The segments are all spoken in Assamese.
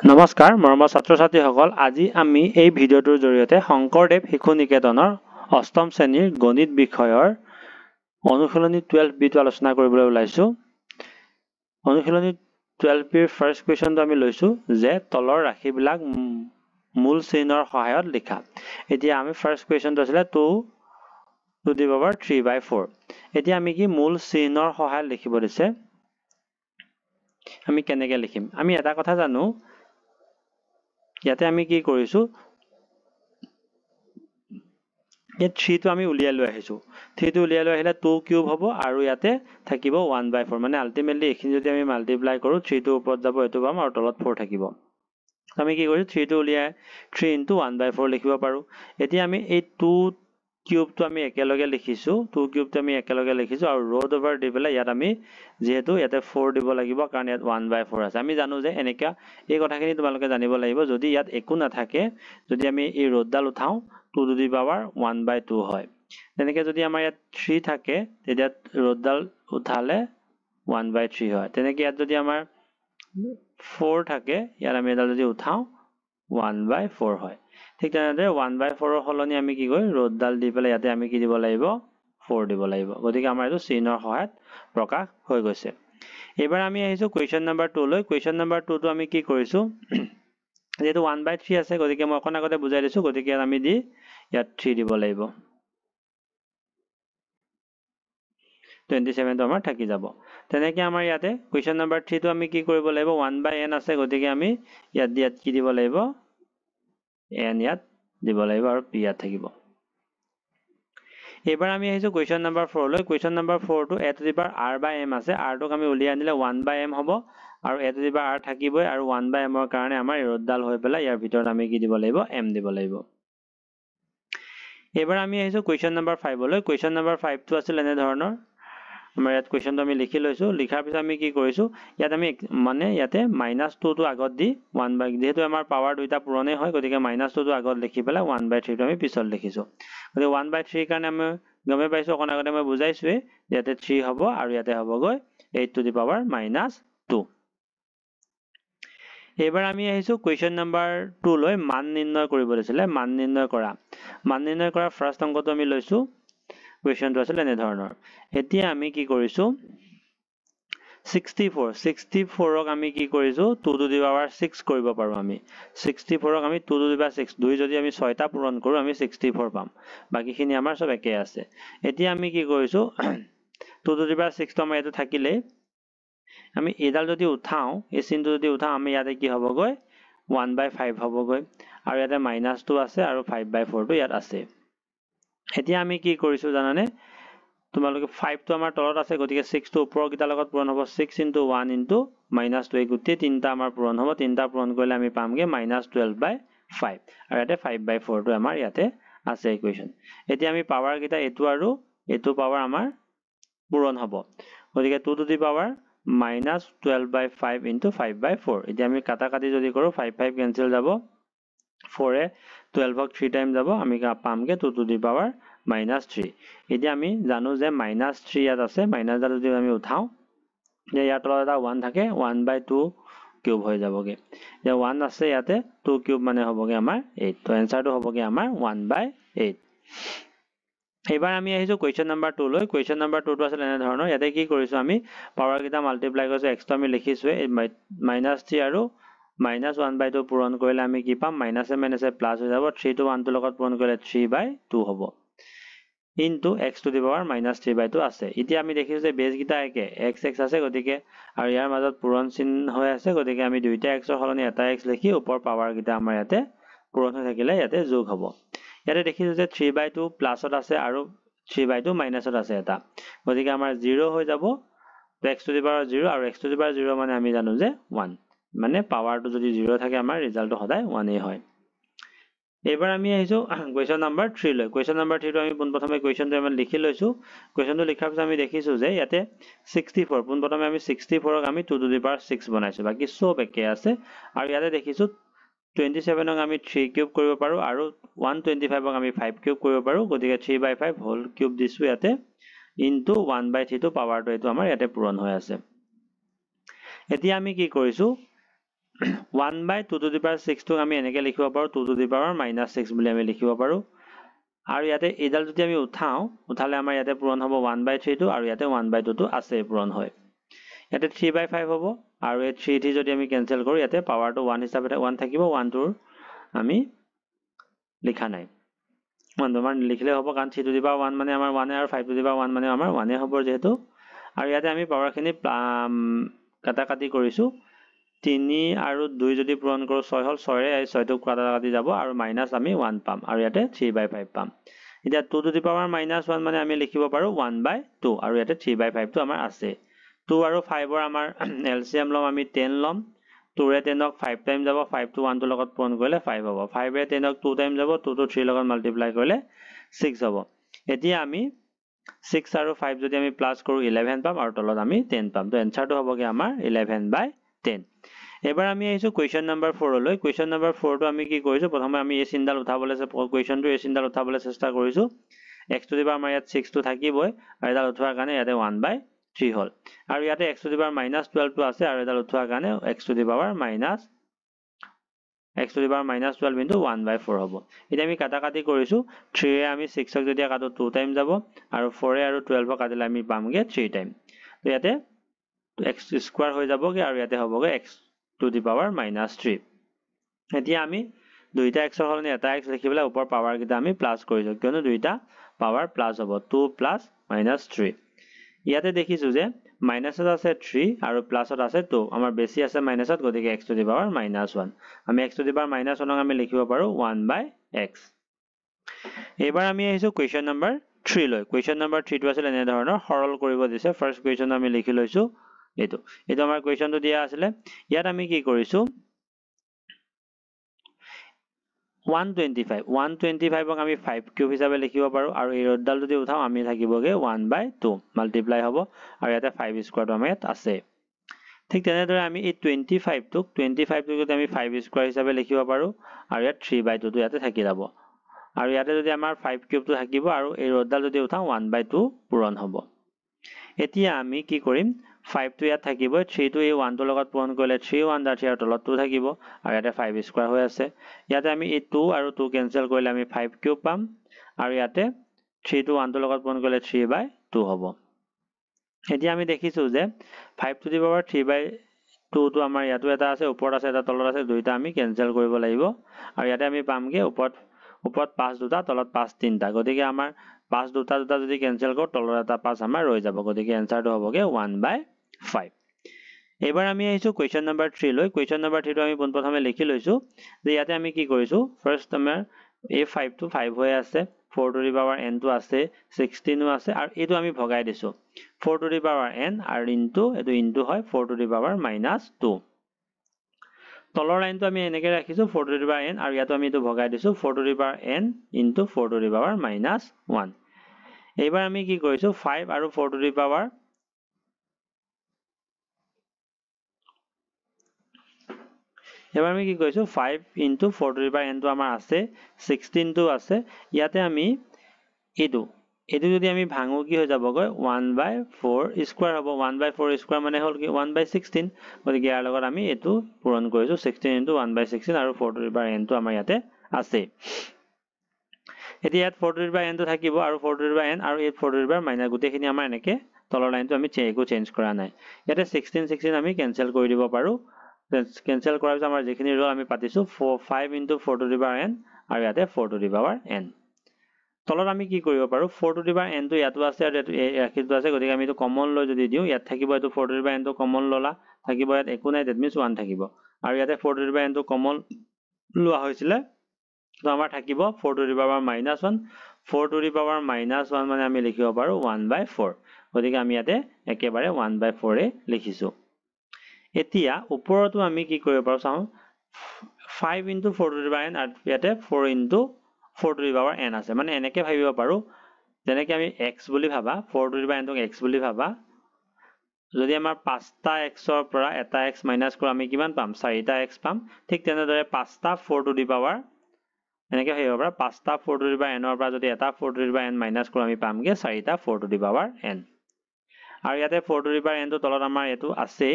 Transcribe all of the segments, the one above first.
নমস্কাৰ মৰমৰ ছাত্ৰ-ছাত্ৰীসকল আজি আমি এই ভিডিঅ'টোৰ জৰিয়তে শংকৰদেৱ শিশু নিকেতনৰ অষ্টম শ্ৰেণীৰ গণিত বিষয়ৰ অনুশীলনী 12B টো আলোচনা কৰিবলৈ ওলাইছো। অনুশীলনী 12B ৰ ফাৰ্ষ্ট কুৱেশ্যনটো আমি লৈছো যে তলৰ ৰাশিবিলাক মূল চিহ্নৰ সহায়ত লিখা। এতিয়া আমি ফাৰ্ষ্ট কুৱেশ্যনটো আছিল 2 to the power 3/4। এতিয়া আমি কি মূল চিহ্নৰ সহায়ত লিখিব দিছে। আমি কেনেকৈ লিখিম? আমি এটা কথা জানো ইয়াতে আমি কি কৰিছো এই 3 টো আমি উলিয়াই লৈ আহিছো 3 টো উলিয়াই লৈ আহিলে 2 কিউব হ'ব আৰু ইয়াতে থাকিব 1/4 মানে আলটিমেটলি এখিনি যদি আমি মাল্টিপ্লাই কৰো 3 টো ওপৰত যাব এটো পাম আৰু তলত 4 থাকিব। আমি কি কৰিছো 3 টো উলিয়াই 3 * 1/4 লিখিব পাৰো। এতিয়া আমি এই 2 কিউব টো আমি একেলগে লিখিছো 2 কিউব টো আমি একেলগে লিখিছো আৰু ৰোড ওভাৰ দি পেলাই ইয়াত আমি যেহেতু ইয়াতে 4 দিব লাগিব কাৰণ ইয়াত 1/4 আছে। আমি জানো যে এনেকা এই কথাখিনি তোমালোকে জানিব লাগিব যদি ইয়াত একো নাথাকে যদি আমি এই ৰোডডাল উঠাও 2 to the power 1/2 হয়। তেনেকে যদি আমাৰ ইয়াত 3 থাকে তেতিয়া ৰোডডাল উঠালে 1/3 হয়। তেনেকে ইয়াত যদি আমাৰ 4 থাকে ইয়াত আমি এডাল যদি উঠাও 1/4 হয়। ঠিক তেনেদৰে 1/4 ৰ সলনি আমি কি কৰো ৰোডডাল দি পেলাই ইয়াতে আমি কি দিব লাগিব 4 দিব লাগিব। গতিকে আমাৰ এইটো চিহ্নৰ সহায়ত প্ৰকাশ হৈ গৈছে। এবাৰ আমি আহিছো কুৱেশ্যন নম্বৰ 2 লৈ। কুৱেশ্যন নম্বৰ 2 টো আমি কি কৰিছো যেহেতু 1/3 আছে গতিকে মই অকণ আগতে বুজাই দিছো গতিকে আমি দি ইয়াত 3 দিব লাগিব 27 টো আমাৰ থাকি যাব। তেনেকে আমাৰ ইয়াতে কুৱেশ্যন নম্বৰ 3 টো আমি কি কৰিব লাগিব 1/n আছে গতিকে আমি ইয়াত কি দিব লাগিব n ইয়াত দিব লাগিব আৰু p ইয়াত থাকিব। এবাৰ আমি আহিছো কুৱেশ্যন নম্বৰ 4 লৈ। কুৱেশ্যন নম্বৰ 4 টো a to the power r/m আছে। r টোক আমি উলিয়াই আনিলে 1/m হ'ব আৰু a to the power r থাকিবই আৰু 1/m ৰ কাৰণে আমাৰ ৰোডডাল হৈ পেলাই ইয়াৰ ভিতৰত আমি কি দিব লাগিব m দিব লাগিব। এবাৰ আমি আহিছো কুৱেশ্যন নম্বৰ 5 লৈ। কুৱেশ্যন নম্বৰ 5 টো আছিল এনে ধৰণৰ আমাৰ ইয়াত কুৱেশ্যনটো আমি লিখি লৈছো। লিখাৰ পিছত আমি কি কৰিছো ইয়াত আমি মানে ইয়াতে -2 টো আগত দি 1/, যেহেতু আমাৰ পাৱাৰ দুইটা পূৰণে হয় গতিকে -2 টো আগত লিখি পেলাই 1/3 টো আমি পিছত লিখিছো। গতিকে 1/3 কাৰণে আমি গমে পাইছো অকণ আগতে মই বুজাইছোৱে ইয়াতে 3 হ'ব আৰু ইয়াতে হ'বগৈ 8 to the power -2। এবাৰ আমি আহিছো কুৱেশ্যন নম্বৰ 2 লৈ মান নিৰ্ণয় কৰিব দিছিলে। মান নিৰ্ণয় কৰা ফাৰ্ষ্ট অংকটো আমি লৈছো। কুৱেশ্যনটো আছিল এনে ধৰণৰ। এতিয়া আমি কি কৰিছো 64ক আমি কি কৰিছো 2 to the power 6 কৰিব পাৰো আমি 64ক আমি 2 to the power 6 2 যদি আমি 6টা পূৰণ কৰো আমি 64 পাম। বাকিখিনি আমাৰ সব একে আছে। এতিয়া আমি কি কৰিছো 2 to the power 6 টো আমাৰ এটো থাকিলে আমি এডাল যদি উঠাও এই চিনটো যদি উঠাও আমি ইয়াতে কি হ'বগৈ 1/5 হ'বগৈ আৰু ইয়াতে -2 আছে আৰু 5/4 টো ইয়াত আছে। এতিয়া আমি কি কৰিছো জানানে তোমালোকে 5 টো আমাৰ তলত আছে গতিকে 6 টো ওপৰৰ কিটা লগত পূৰণ হ'ব 6 * 1 * -2 এই গোটেই তিনটা আমাৰ পূৰণ হ'ব। তিনটা পূৰণ কৰিলে আমি পামগে -12/5 আৰু ইয়াতে 5/4 টো আমাৰ ইয়াতে আছে ইকুৱেশ্যন। এতিয়া আমি পাৱাৰ কিটা এটো আৰু এটো পাৱাৰ আমাৰ পূৰণ হ'ব গতিকে 2 to the power -12/5 * 5/4 এতিয়া আমি কাটা কাটি যদি কৰো 5 কেনসেল যাব 4 এ 12ক 3 টাইম যাব আমি পামগে 2 to the power -3। এতিয়া আমি জানো যে -3 ইয়াত আছে মাইনাসডাল যদি আমি উঠাও যে ইয়াৰ তলত এটা 1 থাকে 1/2 কিউব হৈ যাবগে। যে 1 আছে ইয়াতে 2 কিউব মানে হ'বগে আমাৰ 8 তো এনসাৰটো হ'বগে আমাৰ 1/8। এবাৰ আমি আহিছো কুৱেশ্যন নম্বৰ 2 লৈ। কুৱেশ্যন নম্বৰ 2 টো আছিল এনে ধৰণৰ। ইয়াতে কি কৰিছো আমি পাৱাৰ কিটা মাল্টিপ্লাই কৰিছো x টো আমি লিখিছো -3 আৰু -1/2 পূৰণ কৰিলে আমি কি পাম -a প্লাস হৈ যাব 3 টো 1 টো লগত পূৰণ কৰিলে 3/2 হ'ব into x to the power -3/2 আছে। এতিয়া আমি দেখিছো যে বেজ কিটা একে x আছে গতিকে আৰু ইয়াৰ মাজত পূৰণ চিন হৈ আছে গতিকে আমি দুইটা x ৰ সলনি এটা x লিখি ওপৰ পাৱাৰ কিটা আমাৰ ইয়াতে পূৰণ হৈ থাকিলে ইয়াতে যোগ হ'ব। ইয়াতে দেখিছো যে 3/2 প্লাসত আছে আৰু 3/2 মাইনাসত আছে এটা গতিকে আমাৰ 0 হৈ যাব x to the power 0 আৰু x to the power 0 মানে আমি জানো যে 1 মানে পাৱাৰটো যদি 0 থাকে আমাৰ ৰিজাল্টটো সদায় 1 এই হয়। এবাৰ আমি আহিছো কুৱেশ্যন নম্বৰ 3 লৈ। কুৱেশ্যন নম্বৰ 3 টো আমি পোনপ্ৰথমে কুৱেশ্যনটো আমি লিখি লৈছো। কুৱেশ্যনটো লিখাৰ পিছত আমি দেখিছো যে ইয়াতে 64 পোনপ্ৰথমে আমি 64ক আমি 2 to the power 6 বনাইছো বাকি সব একে আছে আৰু ইয়াতে দেখিছো 27ক আমি 3 কিউব কৰিব পাৰো আৰু 125ক আমি 5 কিউব কৰিব পাৰো গতিকে 3/5 হোল কিউব দিছো ইয়াতে ইনটু 1/3 টো পাৱাৰটো এটো আমাৰ ইয়াতে পূৰণ হৈ আছে। এতিয়া আমি কি কৰিছো 1 by 2 to the power 6 টোক আমি এনেকৈ লিখিব পাৰোঁ 2 to the power minus 6 বুলি আমি লিখিব পাৰোঁ আৰু ইয়াতে এইডাল যদি আমি উঠাও উঠালে আমাৰ ইয়াতে পূৰণ হ'ব 1 by 3 টো আৰু ইয়াতে 1 by 2 টো আছে পূৰণ হয় ইয়াতে 3 by 5 হ'ব আৰু এই 3 যদি আমি কেনসেল কৰোঁ ইয়াতে পাৱাৰটো 1 হিচাপে 1 থাকিব 1 টোৰ আমি লিখা নাই 1 মান লিখিলে হ'ব কাৰণ 3 to the power 1 মানে আমাৰ 1 আৰু 5 to the power 1 মানে আমাৰ 1 হ'ব যেহেতু আৰু ইয়াতে আমি পাৱাৰখিনি কাটাকাটি কৰিছোঁ 3 আৰু 2 যদি পূৰণ কৰোঁ 6 হ'ল 6 ৰে 6 টো কাটাকাটি যাব আৰু মাইনাস আমি 1 পাম আৰু ইয়াতে 3 by 5 পাম এতিয়া 2 to the power minus 1 মানে আমি লিখিব পাৰোঁ 1 by 2 আৰু ইয়াতে 3 by 5 টো আমাৰ আছে 2 আৰু 5 ৰ আমাৰ এলসিএম লম আমি 10 লম 2 ৰে 10 ক 5 টাইম যাব 5 টো 1 টো লগত পূৰণ কৰিলে 5 হ'ব 5 ৰে 10 ক 2 টাইম যাব 2 টো 3 লগত মাল্টিপ্লাই কৰিলে 6 হ'ব এতিয়া আমি 6 আৰু 5 যদি আমি প্লাস কৰো 11 পাম আৰু তলত আমি 10 পাম তো এনসাৰটো হ'বগে আমাৰ 11 by 10 এবাৰ আমি আহিছো কোৱেশ্চন নম্বৰ 4 লৈ কোৱেশ্চন নম্বৰ 4 টো আমি কি কৰিছো প্ৰথমে আমি এই চিনডাল উঠাবলৈ কোৱেশ্চনটো এই চিনডাল উঠাবলৈ চেষ্টা কৰিছো x to the power আমাৰ ইয়াত 6 টো থাকিবই আৰু এডাল উঠোৱাৰ কাৰণে ইয়াতে 1 by 3 হ'ল আৰু ইয়াতে x to the power minus 12 টো আছে আৰু এডাল উঠোৱাৰ কাৰণে x to the power minus 12 into 1 by 4 হ'ব এতিয়া আমি কাটাকাটি কৰিছো 3 ৰে আমি 6 ক যদি কাটো 2 টাইম যাব আৰু 4 ৰে আৰু 12 ক কাটিলে আমি পামগে 3 টাইম তো ইয়াতে x স্কয়াৰ হৈ যাবগে আৰু ইয়াতে হ'বগে x to the power minus 3 এতিয়া আমি দুইটা x ৰ হলনে এটা x লিখিবলৈ ওপৰ পাৱাৰ কিটা আমি প্লাস কৰিছো কিয়নো দুইটা পাৱাৰ প্লাস হ'ব 2 plus minus 3 ইয়াতে দেখিছো যে মাইনাসত আছে 3 আৰু প্লাসত আছে 2 আমাৰ বেছি আছে মাইনাসত গতিকে x to the power minus 1 আমি x to the power minus 1 আমি লিখিব পাৰো 1 by x এবাৰ আমি আহিছো কোৱেশ্চন নম্বৰ 3 লৈ কোৱেশ্চন নম্বৰ 3 টো আছিল এনে ধৰণৰ সৰল কৰিব দিছে ফাৰ্স্ট কোৱেশ্চন আমি লিখি লৈছো এটো আমাৰ কোৱেশ্চনটো দিয়া আছিল ইয়াত আমি কি কৰিছো 125 ক আমি 5 কিউব হিচাপে লিখিব পাৰো আৰু এই ৰডডাল যদি উঠাও আমি থাকিবগে 1 by 2 মাল্টিপ্লাই হ'ব আৰু ইয়াতে 5 স্কয়াৰটো আমাৰ ইয়াত আছে ঠিক তেনেদৰে আমি এই 25 টোক যদি আমি 5 স্কয়াৰ হিচাপে লিখিব পাৰো আৰু ইয়াত 3 by 2 টো ইয়াতে থাকি যাব আৰু ইয়াতে যদি আমাৰ 5 কিউবটো থাকিব আৰু এই ৰডডাল যদি উঠাও 1 by 2 পূৰণ হ'ব এতিয়া আমি কি কৰিম 5 টো ইয়াত থাকিব 3 টো এই 1 টোৰ লগত পূৰণ কৰিলে 3 1 3 আৰু তলত 2 থাকিব আৰু ইয়াতে 5 স্কয়াৰ হৈ আছে ইয়াতে আমি এই 2 আৰু 2 কেনসেল কৰিলে আমি 5 কিউব পাম আৰু ইয়াতে 3 টো 1 টোৰ লগত পূৰণ কৰিলে 3 by 2 হ'ব এতিয়া আমি দেখিছো যে 5 to the power 3 by 2 টো আমাৰ ইয়াতো এটা আছে ওপৰত আছে এটা তলত আছে দুইটা আমি কেনসেল কৰিব লাগিব আৰু ইয়াতে আমি পামগে ওপৰত 5 দুটা তলত 5 তিনটা গতিকে আমাৰ 5 দুটা যদি কেনসেল কৰো তলত এটা 5 আমাৰ ৰৈ যাব গতিকে এনসাৰটো হ'বগে 1 by 5 এবাৰ আমি আহিছো কোৱেশ্চন নম্বৰ 3 লৈ কোৱেশ্চন নম্বৰ 3 টো আমি পোনপ্ৰথমে লিখি লৈছো যে ইয়াতে আমি কি কৰিছো ফাৰ্স্ট আমাৰ এই 5 টো 5 হৈ আছে 4 to the power n টো আছে 16 ও আছে আৰু এটো আমি ভগাই দিছো 4 to the power n আৰু ইনটু হয় 4 to the power minus 2 তলৰ লাইনটো আমি এনেকৈ ৰাখিছো 4 to the power n আৰু ইয়াতো আমি এটো ভগাই দিছো 4 to the power n into 4 to the power minus 1 এইবাৰ আমি কি কৰিছো 5 আৰু 4 to the power এবাৰ আমি কি কৰিছো 5 into 4 to the power n টো আমাৰ আছে 16 টো আছে ইয়াতে আমি এটো যদি আমি ভাঙো কি হৈ যাবগৈ 1 by 4 স্কয়াৰ হ'ব 1 by 4 স্কয়াৰ মানে হল কি 1 by 16 গতিকে ইয়াৰ লগত আমি এটো পূৰণ কৰিছো 16 into 1 by 16 আৰু 4 to the power n টো আমাৰ ইয়াতে আছে এতিয়া ইয়াত 4 to the power n টো থাকিব আৰু 4 to the power n আৰু এই 4 to the power মাইনাস গুটেখিনি আমাৰ এনেকে তলৰ লাইনটো আমি চেঞ্জ কৰা নাই ইয়াতে 16 আমি কেনসেল কৰি দিব পাৰো কেনসেল কৰাৰ পিছত আমাৰ যেখিনি ৰল আমি পাতিছো 5 into 4 to the power n আৰু ইয়াতে 4 to the power n তলত আমি কি কৰিব পাৰো 4 to the power n টো ইয়াতো আছে আৰু ৰাখিটো আছে গতিকে আমি এটো কমন লৈ যদি দিও ইয়াত থাকিব এটো 4 to the power n টো কমন ললা থাকিব ইয়াত একো নাই দ্যাট মিন্স 1 থাকিব আৰু ইয়াতে 4 to the power n টো কমন লোৱা হৈছিল তো আমাৰ থাকিব 4 to the power minus 1 4 to the power minus 1 মানে আমি লিখিব পাৰো 1 by 4 গতিকে আমি ইয়াতে একেবাৰে 1 by 4 এ লিখিছো এতিয়া ওপৰতো আমি কি কৰিব পাৰো চাও 5 into 4 to the power n আৰু ইয়াতে 4 into 4 to the power n আছে মানে এনেকে ভাবিব পাৰো যেনেকৈ আমি x বুলি ভাবা 4 to the power n ক x বুলি ভাবা যদি আমাৰ 5টা x ৰ পৰা এটা x মাইনাস কৰা আমি কিমান পাম 4টা x পাম ঠিক তেনেদৰে 5টা 4 to the power এনেকে ভাবিব পাৰা 5টা 4 to the power n ৰ পৰা যদি এটা 4 to the power n minus কৰা আমি পামগে 4টা 4 to the power n আৰু ইয়াতে 4 to the power n টো তলত আমাৰ এটো আছে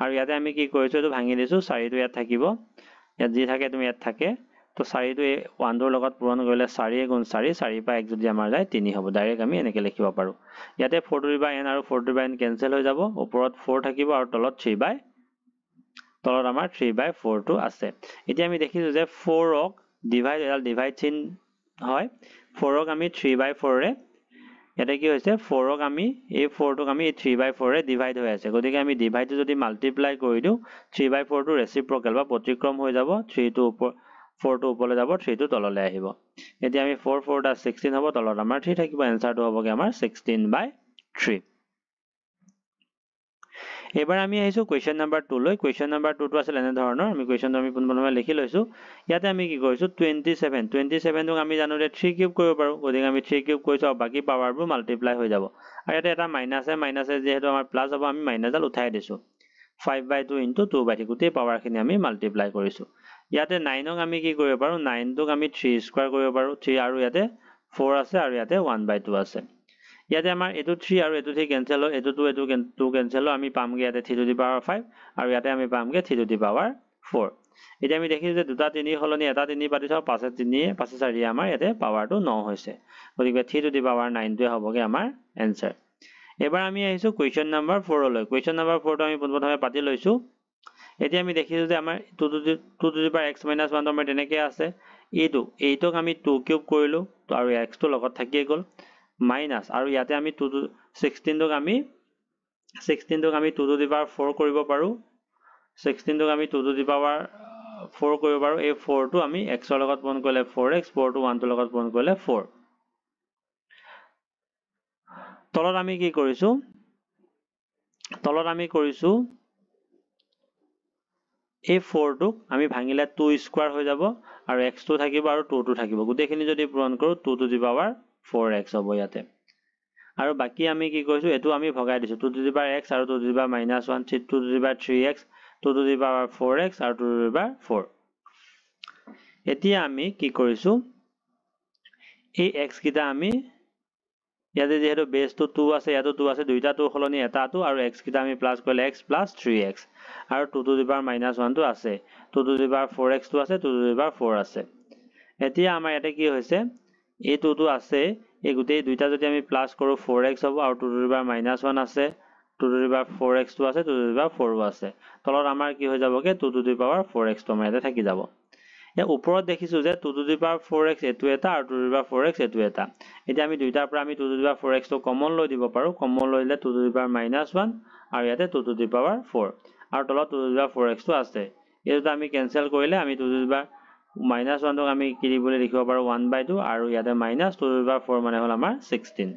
আৰু ইয়াতে আমি কি কৰিছো এটো ভাঙি দিছো 4 টো ইয়াত থাকিব ইয়াত যি থাকে তুমি ইয়াত থাকে তো 4 টো 1 ৰ লগত পূৰণ কৰিলে 4 গুণ 4 4 পা 1 যদি আমাৰ যায় 3 হ'ব ডাইৰেক্ট আমি এনেকৈ লিখিব পাৰো ইয়াতে 4 টু দি পাৱাৰ n আৰু 4 two the power n cancel হৈ যাব ওপৰত 4 থাকিব আৰু তলত 3 বাই তলত আমাৰ 3/4 টো আছে এতিয়া আমি দেখিছো যে 4 ক ডিভাইড চিন হয় 4 ক আমি 3/4 ৰে এটা কি হৈছে 4 ক আমি এই 4 টোক আমি 3/4 ৰে ডিভাইড হৈ আছে গতিকে আমি ডিভাইড টো যদি মাল্টিপ্লাই কৰি দিও 3/4 টো ৰেচিপ্ৰকেল বা প্ৰতিক্ৰম হৈ যাব 3 টো ওপৰ 4 টো ওপৰলৈ যাব 3 টো তললৈ আহিব এতিয়া আমি 4 4 টা 16 হ'ব তলত আমাৰ 3 থাকিব এনসাৰটো হ'বগে আমাৰ 16/3 এবাৰ আমি আহিছো কোৱেশ্চন নম্বৰ 2 লৈ কোৱেশ্চন নম্বৰ 2 টো আছিল এনে ধৰণৰ আমি কোৱেশ্চনটো আমি পুনৰবাৰ লিখি লৈছো ইয়াতে আমি কি কৰিছো 27 টোক আমি জানো যে 3 কিউব কৰিব পাৰো গতিকে আমি 3 কিউব কৰিছো আৰু বাকি পাৱাৰবোৰ মাল্টিপ্লাই হৈ যাব আৰু ইয়াতে এটা মাইনাস যেহেতু আমাৰ প্লাস হ'ব আমি মাইনাসডাল উঠাই দিছো 5/2 * 2/3 গোটেই পাৱাৰখিনি আমি মাল্টিপ্লাই কৰিছো ইয়াতে 9 ক আমি কি কৰিব পাৰো 9 টোক আমি 3 স্কয়াৰ কৰিব পাৰো 3 আৰু ইয়াতে 4 আছে আৰু ইয়াতে 1/2 আছে ইয়াতে আমাৰ এটো 3 আৰু এটো 3 কেনসেল হয় এটো 2 কেনসেল হয় আমি পামগে ইয়াতে 3 টু দি পাৱাৰ 5 আৰু ইয়াতে আমি পামগে 3 টু দি পাৱাৰ 4 এতিয়া আমি দেখিছো যে দুটা 3 হলনি এটা 3 পাতি চাও 5 3 5 4 আমাৰ ইয়াতে পাৱাৰটো 9 হৈছে গতিকে 3 টু দি পাৱাৰ 9 টোৱে হ'বগে আমাৰ এনসাৰ এবাৰ আমি আহিছো কোৱেশ্চন নম্বৰ 4 লৈ কোৱেশ্চন নম্বৰ 4 টো আমি প্ৰথমে পাতি লৈছো এতিয়া আমি দেখিছো যে আমাৰ 2 টু দি পাৱাৰ x - 1 টো আমাৰ তেনেকৈ আছে এইটোক আমি 2 কিউব কৰিলো আৰু x টো লগত থাকিয়ে গল মাইনাস আৰু ইয়াতে আমি 16 টোক আমি 2 টু দি পাৱাৰ 4 কৰিব পাৰো 16 টোক আমি 2 টু দি পাৱাৰ 4 কৰিব পাৰো এই 4 টো আমি x ৰ লগত পূৰণ কৰিলে 4x 4 টো 1 ৰ লগত পূৰণ কৰিলে 4 তলত আমি কি কৰিছো এই 4 টোক আমি ভাঙিলে 2 স্কয়াৰ হৈ যাব আৰু x টো থাকিব আৰু 2 টো থাকিব গোটেইখিনি যদি পূৰণ কৰো 2 টু দি পাৱাৰ 4x হ'ব ইয়াতে আৰু বাকি আমি কি কৰিছো এটো আমি ভগাই দিছো 2 টু দি পাৱাৰ x আৰু 2 two the power -1 2 two the power 3x 2 two the power 4x আৰু 2 টু দি পাৱাৰ 4 এতিয়া আমি কি কৰিছো এই x কিটা আমি ইয়াতে যেহেতু বেস টো 2 আছে ইয়াতো 2 আছে দুইটা 2 হলনি এটা 2 আৰু x কিটা আমি প্লাস কৰিলে x + 3x আৰু 2 টু দি পাৱাৰ -1 টো আছে 2 টু দি পাৱাৰ 4x টো আছে 2 টু দি পাৱাৰ 4 আছে এতিয়া আমাৰ ইয়াতে কি হৈছে এই 2 টো আছে এই গোটেই দুইটা যদি আমি প্লাস কৰো 4x হ'ব আৰু 2 টু দি পাৱাৰ -1 আছে 2 টু দি পাৱাৰ 4x টো আছে 2 টু দি পাৱাৰ 4 আছে তলত আমাৰ কি হৈ যাবগে 2 টু দি পাৱাৰ 4x টো আমাৰ ইয়াতে থাকি যাব या ওপৰত দেখিছো যে 2 টু দি পাৱাৰ 4x এটো এটা আৰু 2 টু দি পাৱাৰ 4x এটো এটা এতিয়া আমি দুইটাৰ পৰা আমি 2 টু দি পাৱাৰ 4x টো কমন লৈ দিব পাৰো কমন লইলে 2 টু দি পাৱাৰ -1 আৰু ইয়াতে 2 টু দি পাৱাৰ 4 আৰু তলত 2 টু দি পাৱাৰ 4x টো আছে এটো আমি কেনসেল কৰিলে আমি 2 টু দি পাৱাৰ -1 টোক আমি কি বুলি লিখিব পাৰো 1/2 আৰু ইয়াতে -2 টু দি পাৱাৰ 4 মানে হল আমাৰ 16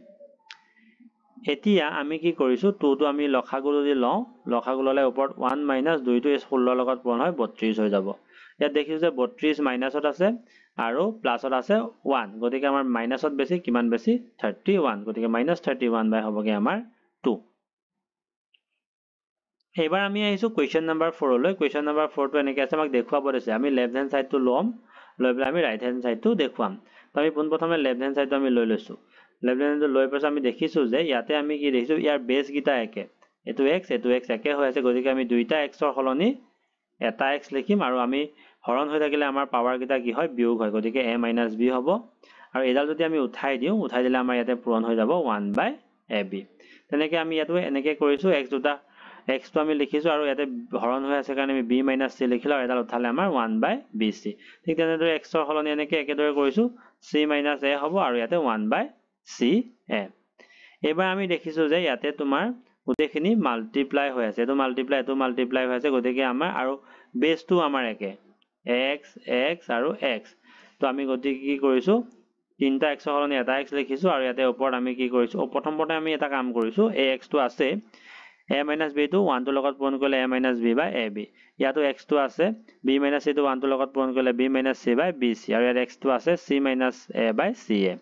এতিয়া আমি কি কৰিছো 2 টো আমি লখাগু যদি লওঁ লখাগু ললে ওপৰত 1 - 2 টো 16 লগত পূৰণ হয় 32 হৈ যাব ইয়াত দেখিছো যে 32 মাইনাসত আছে আৰু প্লাসত আছে 1 গতিকে আমাৰ মাইনাসত বেছি কিমান বেছি 31 গতিকে -31 বাই হ'বগে আমাৰ 2 এবাৰ আমি আহিছো কোৱেশ্চন নম্বৰ 4 লৈ কোৱেশ্চন নম্বৰ 4 টো এনেকৈ আছে আমাক দেখুৱাব দিছে আমি লেফট হ্যান্ড সাইড টো লম লৈ পেলাই আমি ৰাইট হ্যান্ড সাইড টো দেখুৱাম তো আমি পোনপ্ৰথমে লেফট হ্যান্ড সাইড টো আমি লৈ লৈছো লেফট হ্যান্ড টো লৈ পাছত আমি দেখিছো যে ইয়াতে আমি কি দেখিছো ইয়াৰ বেস গিটা একে এটো x একে হৈ আছে গতিকে আমি দুইটা x ৰ হলনি এটা x লিখিম আৰু আমি হৰণ হৈ থাকিলে আমাৰ পাৱাৰ গিটা কি হয় বিয়োগ হয় গতিকে a - b হ'ব আৰু এডাল যদি আমি উঠাই দিলে আমাৰ ইয়াতে পূৰণ হৈ যাব 1/ab তেনেকে আমি ইয়াতো এনেকে কৰিছো x টো আমি লিখিছো আৰু ইয়াতে হৰণ হৈ আছে কাৰণে আমি b - c লিখিলো আৰু এডাল উঠালে আমাৰ 1/bc ঠিক তেনেদৰে x ৰ হলনি এনেকে একেদৰে কৰিছো c - a হ'ব আৰু ইয়াতে 1/ca এবাৰ আমি দেখিছো যে ইয়াতে তোমাৰ গোটেইখিনি মাল্টিপ্লাই হৈ আছে এটো মাল্টিপ্লাই হৈ আছে গতিকে আমাৰ আৰু বেসটো আমাৰ একে x আৰু x তো আমি গতিকে কি কৰিছো তিনটা x হলনি এটা x লিখিছো আৰু ইয়াতে ওপৰত আমি কি কৰিছো প্ৰথমতে আমি এটা কাম কৰিছো ax টো আছে a - b টো 1 ৰ লগত পূৰণ কৰিলে a - b / ab ইয়াতো x টো আছে b - c টো 1 ৰ লগত পূৰণ কৰিলে b - c / bc আৰু ইয়াত x টো আছে c - a / ca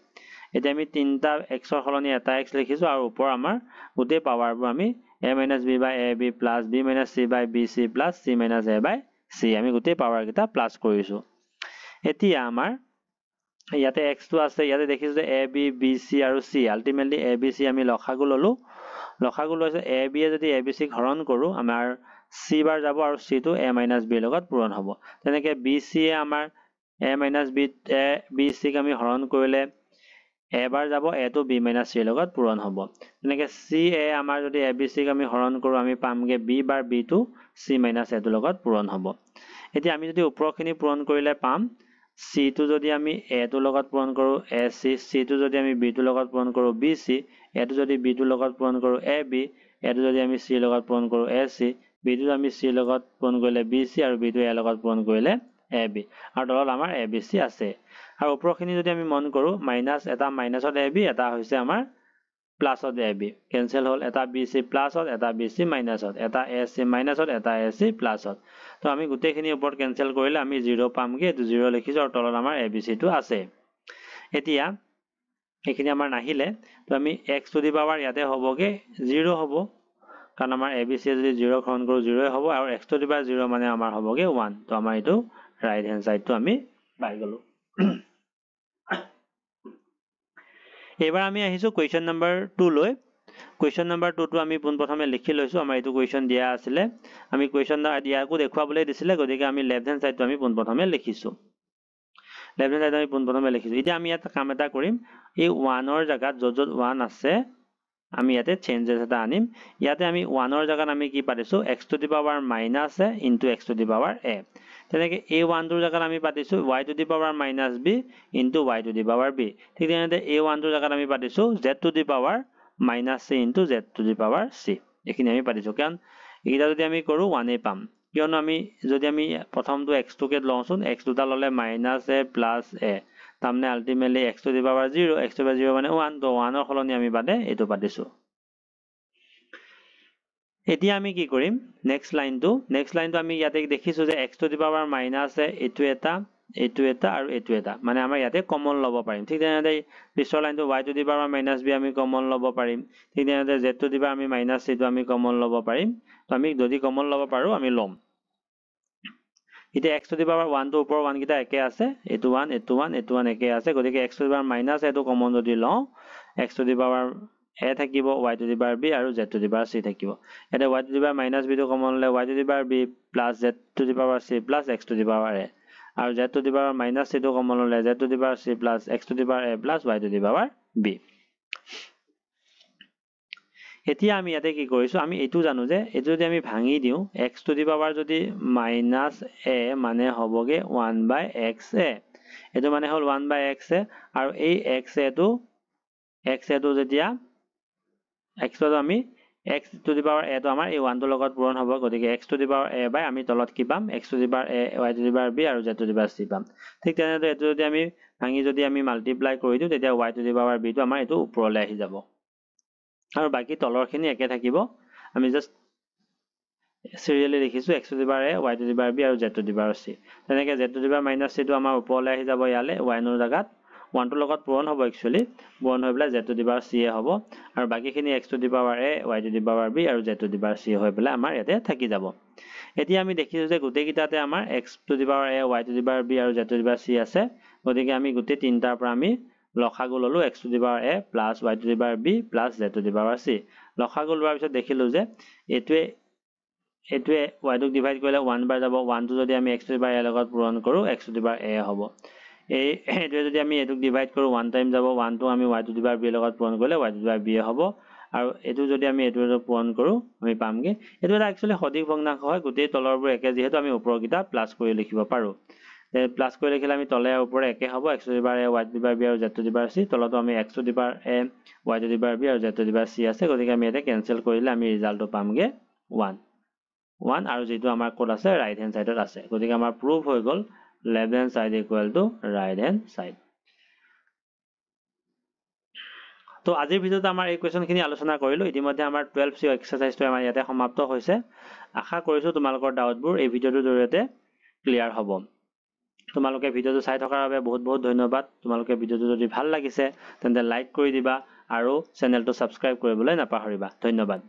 এতিয়া আমি তিনটা x ৰ হলনি এটা x লিখিছো আৰু ওপৰ আমাৰ গোটেই পাৱাৰবোৰ আমি a - b / ab + b - c / bc + c - a / c আমি গোটেই পাৱাৰ গিটা প্লাস কৰিছো এতিয়া আমাৰ ইয়াতে x টো আছে ইয়াতে দেখিছো যে a b b c আৰু c ultimately a b c আমি লখাগু ললো লখাগু লৈছে a b যদি a b c ক হৰণ কৰো আমাৰ c বাৰ যাব আৰু c টো a - b লগত পূৰণ হ'ব তেনেকে bc এ আমাৰ a - b bc ক আমি হৰণ কৰিলে a বাৰ যাব a টো b - c লগত পূৰণ হ'ব তেনেকে c a আমাৰ যদি abc ক আমি হৰণ কৰো আমি পামগে b বাৰ b টো c - a টো লগত পূৰণ হ'ব এতিয়া আমি যদি ওপৰখিনি পূৰণ কৰিলে পাম c টো যদি আমি a টো লগত পূৰণ কৰো ac c টো যদি আমি b টো লগত পূৰণ কৰো bc a টো যদি b টো লগত পূৰণ কৰো ab a টো যদি আমি c লগত পূৰণ কৰো ac b টো আমি c লগত পূৰণ কৰিলে bc আৰু b টো a লগত পূৰণ কৰিলে ab আৰু তলত আমাৰ abc আছে আৰু ওপৰখিনি যদি আমি মন কৰো মাইনাস এটা মাইনাসত ab এটা হৈছে আমাৰ প্লাসত ab কেনসেল হল এটা bc প্লাসত এটা bc মাইনাসত এটা ac মাইনাসত এটা ac প্লাসত তো আমি গুটেখিনি ওপৰত কেনসেল কৰিলে আমি 0 পামগে এটো 0 লিখিছো আৰু তলত আমাৰ abc টো আছে এতিয়া এখিনি আমাৰ নাহিলে তো আমি x টু দি পাৱাৰ ইয়াতে হবগে 0 হ'ব কাৰণ আমাৰ abc যদি 0 গ্ৰহণ কৰো 0 হ'ব আৰু x টু দি পাৱাৰ 0 মানে আমাৰ হবগে 1 তো আমাৰ এটো ৰাইট হ্যান্ড সাইড তো আমি পাই গলো এবাৰ আমি আহিছো কোৱেশ্চন নম্বৰ 2 লৈ কোৱেশ্চন নম্বৰ 2 টো আমি পুন প্ৰথমে লিখি লৈছো আমাৰ এটো কোৱেশ্চন দিয়া আছিল আমি কোৱেশ্চন দিয়াকো দেখুৱাবলৈ দিছিলে গতিকে আমি লেফট হ্যান্ড সাইড তো আমি পুন প্ৰথমে লিখিছো লেফট হ্যান্ড সাইড আমি পুন প্ৰথমে লিখিছো এতিয়া আমি এটা কাম এটা কৰিম এই 1 ৰ জাগাত যত 1 আছে আমি ইয়াতে চেঞ্জেস এটা আনিম ইয়াতে আমি 1 ৰ জাগাত আমি কি পাতিছো x to the power minus a into x to the power a তেনেকে a1 ৰ জাগাত আমি পাতিছো y two the power minus b into y two the power b ঠিক তেনেতে a1 ৰ জাগাত আমি পাতিছো z two the power minus c into z two the power c এখিনি আমি পাতিছো কাৰণ এইটা যদি আমি কৰো 1 এ পাম কিয়নো আমি যদি আমি প্ৰথমটো x টু কে লওঁছোন x দুটা ললে মাইনাস a প্লাস a তামনে ultimately x to the power 0 x to the power 0 মানে 1 তো 1 ৰ খলনি আমি বাদে এটো পাতিছো এতিয়া আমি কি কৰিম নেক্সট লাইনটো আমি ইয়াতে দেখিছো যে x to the power minus a এটো এটা আৰু এটো এটা মানে আমাৰ ইয়াতে কমন লব পাৰিম ঠিক তেনেতে পিছৰ লাইনটো y two the power minus b আমি কমন লব পাৰিম ঠিক তেনেতে z টু দি পাৱাৰ আমি মাইনাস c টো আমি কমন লব পাৰিম তো আমি যদি কমন লব পাৰো আমি লম এতিয়া x টু দি পাৱাৰ 1 টো ওপৰ 1 কিটা একে আছে এটো 1 একে আছে গতিকে x to the power minus a টো কমন যদি লও x to the power a থাকিব y two the power b আৰু z two the power c থাকিব এটা y two the power minus b টো কমন ললে y two the power b plus z two the power c plus x to the power a আৰু z two the power minus c টো কমন ললে z two the power c plus x to the power a plus y two the power b এতিয়া আমি ইয়াতে কি কৰিছো আমি এটো জানো যে এটো যদি আমি ভাঙি দিও x টু দি পাৱাৰ যদি মাইনাস a মানে হবগে 1/x a এটো মানে হল 1/x a আৰু এই x a টো যেতিয়া x টো আমি x to the power a টো আমাৰ এই 1 টো লগত পূৰণ হ'ব গতিকে x to the power a বাই আমি তলত কি পাম x to the power a y two the power b আৰু z two the power c পাম ঠিক তেনেদৰে এটো যদি আমি ভাঙি যদি আমি মাল্টিপ্লাই কৰি দিও তেতিয়া y two the power b টো আমাৰ এটো ওপৰলৈ আহি যাব আৰু বাকি তলৰখিনি একে থাকিব আমি জাস্ট সিৰিয়ালি লিখিছো x to the power a y two the power b আৰু z two the power c তেনেকে z two the power minus c টো আমাৰ ওপৰলৈ আহি যাব ইয়ালে y ৰ জাগাত 1 টো লগত পূৰণ হ'ব একচুয়ালি পূৰণ হৈ পেলাই z two the power c এ হ'ব আৰু বাকিখিনি x to the power a y two the power b আৰু z two the power c হৈ পেলাই আমাৰ ইয়াতে থাকি যাব এতিয়া আমি দেখিছো যে গুটে কিটাতে আমাৰ x to the power a y two the power b আৰু z two the power c আছে গতিকে আমি গুটে তিনটাৰ পৰা আমি লখাগু ললো x to the power a plus y two the power b plus z two the power c লখাগু লোৱাৰ পিছত দেখিলো যে এটোৱে y টোক ডিভাইড কৰিলে 1 বাৰ যাব 1 টো যদি আমি x to the power a লগত পূৰণ কৰো x to the power a হ'ব এটোৱে যদি আমি এটোক ডিভাইড কৰো 1 টাইম যাব 1 টো আমি y two the power b লগত পূৰণ কৰিলে y two the power b হ'ব আৰু এটো যদি আমি এটোৰ পূৰণ কৰো আমি পামগে এটো এটা একচুয়ালি সঠিক ভগ্নাংশ হয় গুটে তলৰবোৰ একে যেহেতু আমি ওপৰৰ কিটা প্লাস কৰি লিখিব পাৰো প্লাস কৰি লিখিলে আমি তলে আৰু ওপৰে একে হ'ব x to the power a y two the power b আৰু z two the power c তলতো আমি x to the power a y two the power b আৰু z two the power c আছে গতিকে আমি এটা কেনসেল কৰিলে আমি ৰিজাল্টটো পামগে 1 আৰু যেটো আমাৰ কোড আছে ৰাইট হ্যান্ড সাইডত আছে গতিকে আমাৰ প্ৰুফ হৈ গল left hand side equal to right hand side তো আজিৰ ভিডিওতে আমাৰ এই কোৱেশ্চনখিনি আলোচনা কৰিলো ইতিমধ্যে আমাৰ 12 CO এক্সাৰসাইজটো আমাৰ ইয়াতে সমাপ্ত হৈছে আশা কৰিছো তোমালোকৰ ডাউটবোৰ এই ভিডিওটোৰ জৰিয়তে ক্লিয়াৰ হ'ব তোমালোকে ভিডিওটো চাই থকাৰ বাবে বহুত বহুত ধন্যবাদ তোমালোকে ভিডিওটো যদি ভাল লাগিছে তেন্তে লাইক কৰি দিবা আৰু চেনেলটো সাবস্ক্ৰাইব কৰিবলৈ নাপাহৰিবা ধন্যবাদ